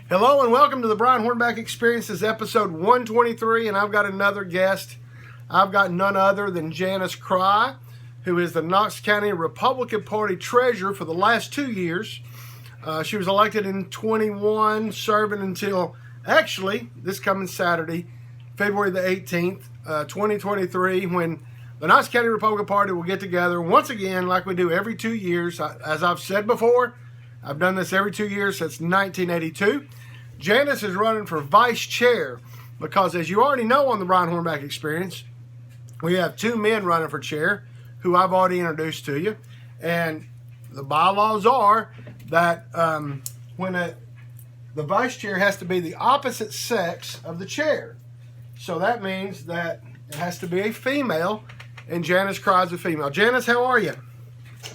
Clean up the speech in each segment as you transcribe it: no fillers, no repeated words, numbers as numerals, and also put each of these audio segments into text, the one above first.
Hello and welcome to the Brian Hornback Experience. This is episode 123, and I've got another guest. I've got none other than Janis Crye, who is the Knox County Republican Party treasurer for the last 2 years. She was elected in 21, serving until, actually, this coming Saturday, February the 18th, 2023, when the Knox County Republican Party will get together once again like we do every 2 years. As I've said before, I've done this every 2 years since 1982. Janis is running for vice chair because, as you already know on the Brian Hornback Experience, we have two men running for chair who I've already introduced to you. And the bylaws are that the vice chair has to be the opposite sex of the chair. So that means that it has to be a female, and Janis Crye is a female. Janis, how are you?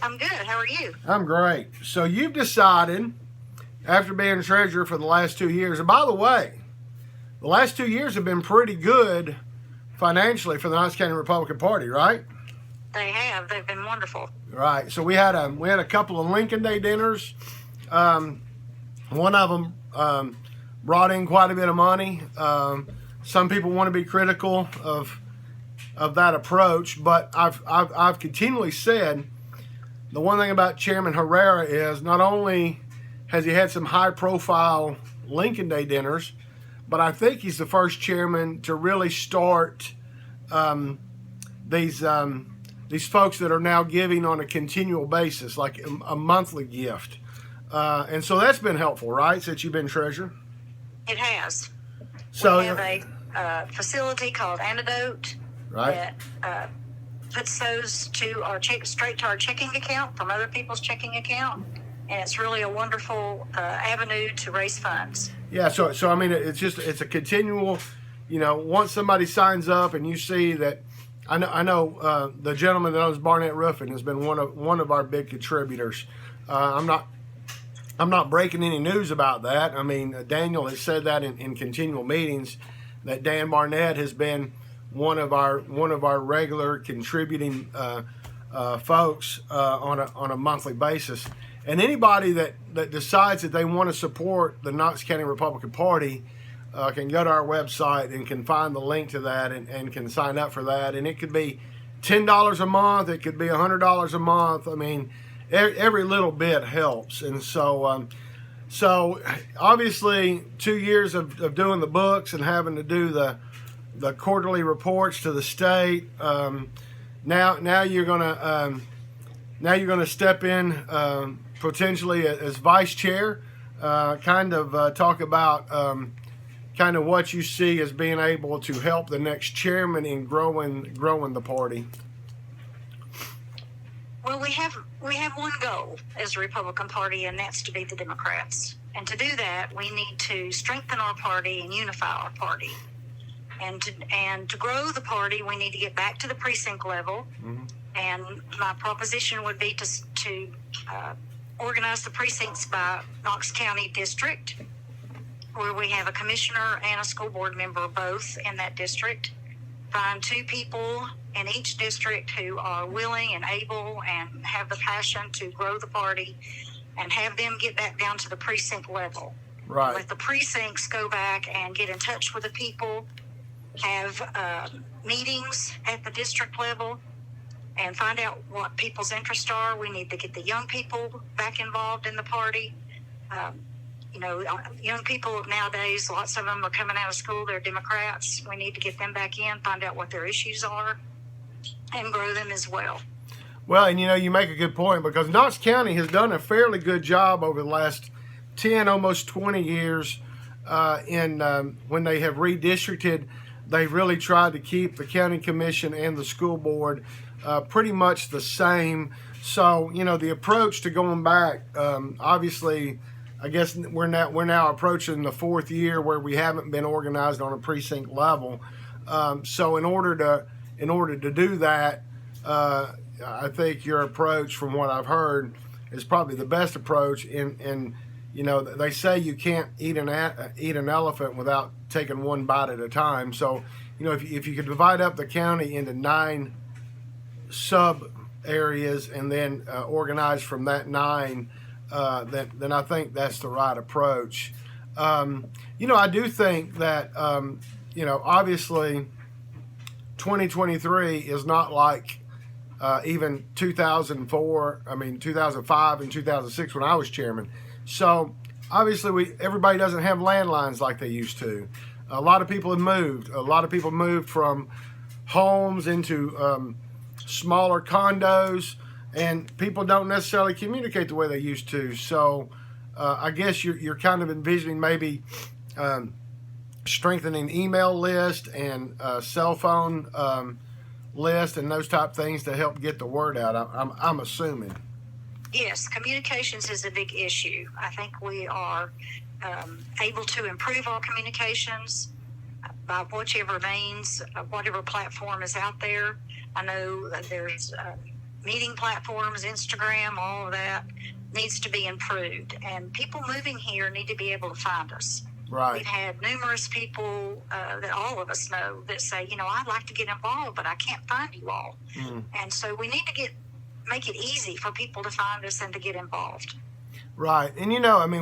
I'm good. How are you? I'm great. So you've decided, after being treasurer for the last 2 years, and by the way, the last 2 years have been pretty good financially for the Knox County Republican Party, right? They have. They've been wonderful. Right. So we had a couple of Lincoln Day dinners. One of them brought in quite a bit of money. Some people want to be critical of that approach, but I've continually said the one thing about Chairman Herrera is not only has he had some high-profile Lincoln Day dinners, but I think he's the first chairman to really start these folks that are now giving on a continual basis, like a monthly gift. And so that's been helpful, right, since you've been treasurer? It has. So we have a facility called Antidote, right, that puts those to our straight to our checking account from other people's checking account, and it's really a wonderful avenue to raise funds. Yeah, so I mean, it's a continual, once somebody signs up and you see that, I know the gentleman that owns Barnett Roofing has been one of our big contributors. I'm not breaking any news about that. I mean, Daniel has said that in continual meetings that Dan Barnett has been one of our regular contributing folks on a monthly basis. And anybody that decides that they want to support the Knox County Republican Party can go to our website and can find the link to that and can sign up for that. And it could be $10 a month. It could be $100 a month. I mean, every little bit helps. And so obviously 2 years of doing the books and having to do the quarterly reports to the state. Now you're gonna step in potentially as vice chair. Talk about kind of what you see as being able to help the next chairman in growing the party. Well, we have one goal as a Republican Party, and that's to beat the Democrats. And to do that, we need to strengthen our party and unify our party. And to grow the party, we need to get back to the precinct level. Mm-hmm. And my proposition would be to organize the precincts by Knox County district, where we have a commissioner and a school board member both in that district. Find 2 people in each district who are willing and able and have the passion to grow the party, and have them get back down to the precinct level. Right. Let the precincts go back and get in touch with the people, have meetings at the district level, and find out what people's interests are. We need to get the young people back involved in the party. Young people nowadays, lots of them are coming out of school, they're Democrats. We need to get them back in, find out what their issues are, and grow them as well. Well, and you make a good point, because Knox County has done a fairly good job over the last 10, almost 20 years when they have redistricted. They've really tried to keep the county commission and the school board pretty much the same. So, the approach to going back, obviously, I guess we're now approaching the 4th year where we haven't been organized on a precinct level. So in order to do that, I think your approach, from what I've heard, is probably the best approach. And they say you can't eat an elephant without taking one bite at a time. So, if you could divide up the county into 9 sub areas and then organize from that 9, then I think that's the right approach. I do think that, obviously 2023 is not like even 2005 and 2006 when I was chairman. So obviously everybody doesn't have landlines like they used to. A lot of people have moved. A lot of people moved from homes into smaller condos, and people don't necessarily communicate the way they used to. So I guess you're kind of envisioning maybe strengthening email list and cell phone list and those type things to help get the word out. I'm assuming. Yes, communications is a big issue. I think we are able to improve our communications by whichever means, whatever platform is out there. I know that there's meeting platforms, Instagram, all of that needs to be improved. And people moving here need to be able to find us. Right. We've had numerous people that all of us know that say, I'd like to get involved, but I can't find you all. And so we need to make it easy for people to find us and to get involved. Right. And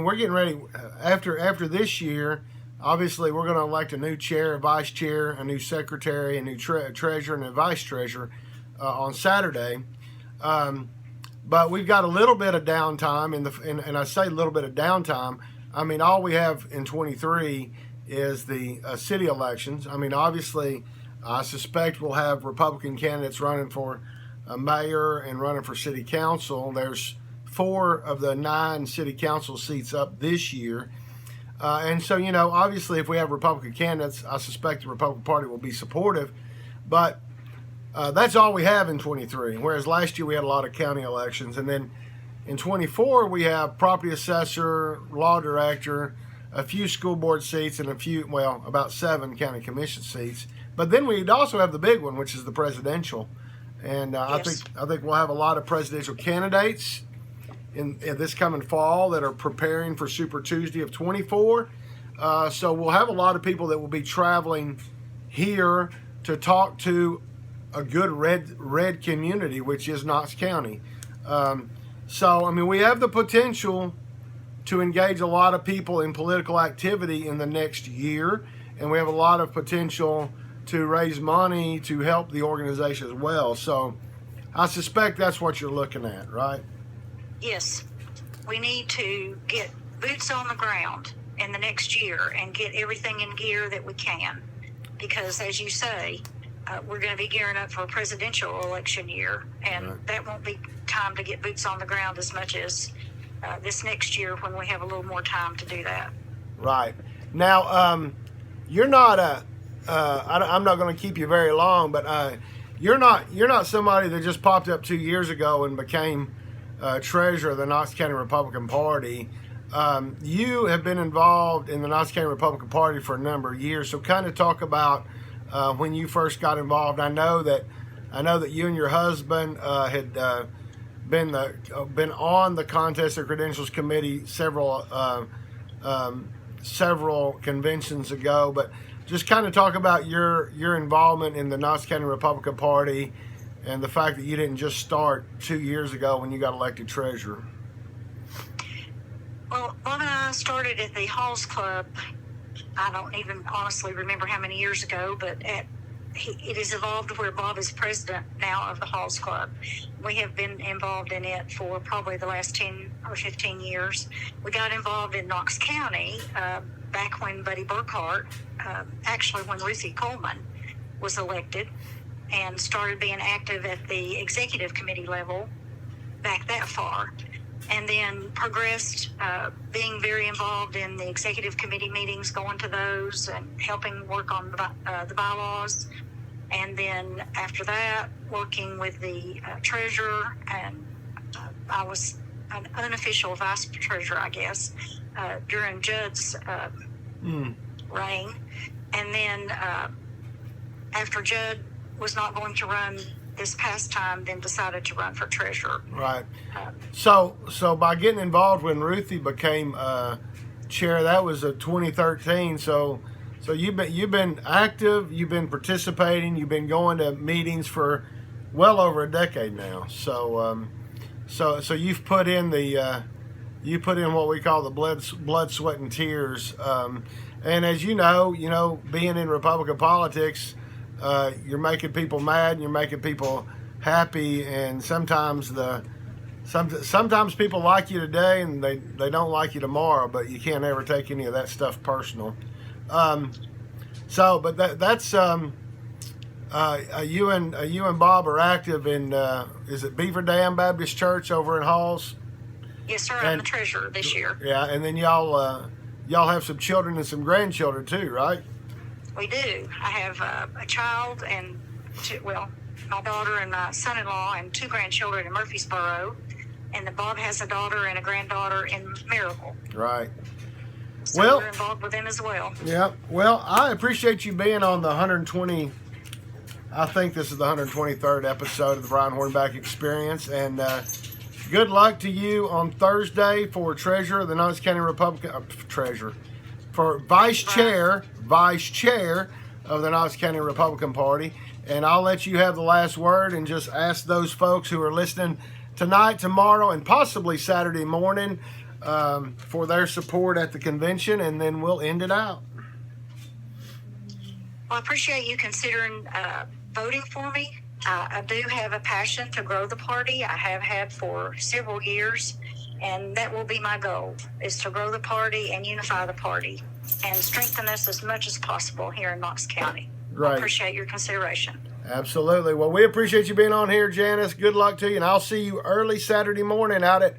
we're getting ready after this year. Obviously, we're going to elect a new chair, a vice chair, a new secretary, a new treasurer, and a vice treasurer on Saturday. But we've got a little bit of downtime, and I say a little bit of downtime. All we have in 23 is the city elections. Obviously, I suspect we'll have Republican candidates running for mayor and running for city council. There's 4 of the 9 city council seats up this year. And so, obviously, if we have Republican candidates, I suspect the Republican Party will be supportive. But that's all we have in 23, whereas last year we had a lot of county elections. And then in 24, we have property assessor, law director, a few school board seats, and about 7 county commission seats. But then we'd also have the big one, which is the presidential. And Yes. I think we'll have a lot of presidential candidates in this coming fall that are preparing for Super Tuesday of 24. So we'll have a lot of people that will be traveling here to talk to a good red community, which is Knox County. So we have the potential to engage a lot of people in political activity in the next year, and we have a lot of potential to raise money to help the organization as well. So I suspect that's what you're looking at, right? Yes, we need to get boots on the ground in the next year and get everything in gear that we can, because as you say, we're going to be gearing up for a presidential election year, and Right. That won't be time to get boots on the ground as much as this next year when we have a little more time to do that. Right. Now, you're not I'm not going to keep you very long, but you're not somebody that just popped up 2 years ago and became treasurer of the Knox County Republican Party. You have been involved in the Knox County Republican Party for a number of years. So kind of talk about when you first got involved. I know that you and your husband had been on the Contest of Credentials Committee several conventions ago, but just kind of talk about your involvement in the Knox County Republican Party and the fact that you didn't just start 2 years ago when you got elected treasurer. Well, Bob and I started at the Halls Club. I don't even honestly remember how many years ago, but it has evolved where Bob is president now of the Halls Club. We have been involved in it for probably the last 10 or 15 years. We got involved in Knox County back when Buddy Burkhart, actually when Ruthie Coleman was elected, and started being active at the executive committee level back that far. And then progressed being very involved in the executive committee meetings, going to those and helping work on the bylaws. And then after that, working with the treasurer, and I was an unofficial vice treasurer, I guess, during Judd's reign. And then after Judd was not going to run this past time, then decided to run for treasurer. Right. So by getting involved when Ruthie became chair, that was 2013. So you've been active, you've been participating, you've been going to meetings for well over a decade now. So you've put in the you put in what we call the blood, sweat, and tears. And as you know, being in Republican politics, you're making people mad, and you're making people happy, and sometimes people like you today, and they don't like you tomorrow. But you can't ever take any of that stuff personal. But that's you and Bob are active in is it Beaver Dam Baptist Church over in Halls? Yes, sir. I'm the treasurer this year. Yeah, and then y'all have some children and some grandchildren too, right? We do. I have a child and my daughter and my son-in-law and 2 grandchildren in Murfreesboro, and then Bob has a daughter and a granddaughter in Maryville. Right. So we're involved with them as well. Yeah. Well, I appreciate you being on the 120. I think this is the 123rd episode of the Brian Hornback Experience, and good luck to you on Thursday for treasurer of the Knox County Republican for vice chair of the Knox County Republican Party. And I'll let you have the last word and just ask those folks who are listening tonight, tomorrow, and possibly Saturday morning for their support at the convention, and then we'll end it out. Well, I appreciate you considering voting for me. I do have a passion to grow the party. I have had for several years, and that will be my goal, is to grow the party and unify the party and strengthen us as much as possible here in Knox County. Right. I appreciate your consideration. Absolutely. Well, we appreciate you being on here, Janis. Good luck to you, and I'll see you early Saturday morning out at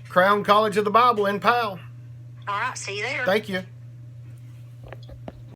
Crowne College of the Bible in Powell. All right. See you there. Thank you.